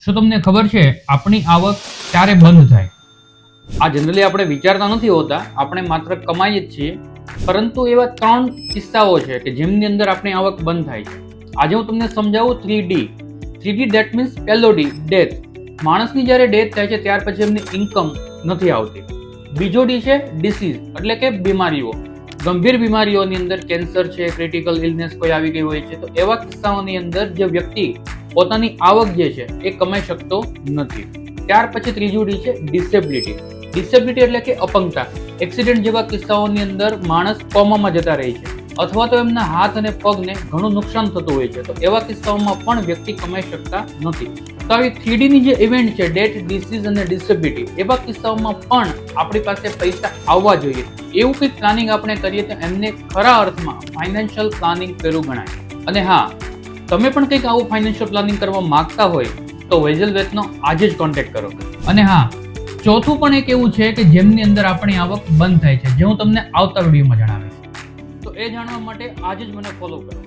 શું તમને ખબર છે આપણી આવક ક્યારે બંધ થાય? આ જનરલી આપણે વિચારતા નથી હોતા, આપણે માત્ર કમાઈએ જ છીએ. પરંતુ એવા 3 કિસ્સાઓ છે કે જેમની અંદર આપણી આવક બંધ થાય છે. આજે હું તમને સમજાવું 3D. 3D ધેટ મીન્સ પહેલો D ડેથ. માણસની જ્યારે ડેથ થાય છે ત્યાર પછી એમની ઇન્કમ નથી આવતી. બીજો D છે ડિસીઝ, એટલે કે બીમારીઓ. ગંભીર બીમારીઓની અંદર કેન્સર છે, ક્રિટિકલ ઇલનેસ કોઈ આવી ગઈ હોય છે, તો એવા કિસ્સાઓની અંદર જે વ્યક્તિ પોતાની આવક જે છે એ કમાઈ શકતો નથી. ત્યાર પછી ત્રીજું D છે ડિસેબિલિટી. ડિસેબિલિટી એટલે કે અપંગતા. એક્સિડન્ટ જેવા કિસ્સાઓની અંદર માણસ કોમામાં જતા રહે છે, અથવા તો એમના હાથ અને પગને ઘણું નુકસાન થતું હોય છે, તો એવા કિસ્સાઓમાં પણ વ્યક્તિ કમાઈ શકતા નથી. તો આવી 3D ની જે ઇવેન્ટ છે, ડેથ, ડિસીઝ અને ડિસેબિલિટી, એવા કિસ્સાઓમાં પણ આપણી પાસે પૈસા આવવા જોઈએ. એવું કંઈક પ્લાનિંગ આપણે કરીએ તો એમને ખરા અર્થમાં ફાઇનાન્શિયલ પ્લાનિંગ કર્યું ગણાય. અને હા, તમે પણ કંઈક આવું ફાઇનાન્શિયલ પ્લાનિંગ કરવા માંગતા હોય તો વેઝલ વેથનો આજે જ કોન્ટેક્ટ કરો. અને હા, ચોથું પણ એક એવું છે કે જેમની અંદર આપણી આવક બંધ થાય છે, જે હું તમને આવતા વિડીયોમાં જણાવીશ. તો એ જાણવા માટે આજે જ મને ફોલો કરો.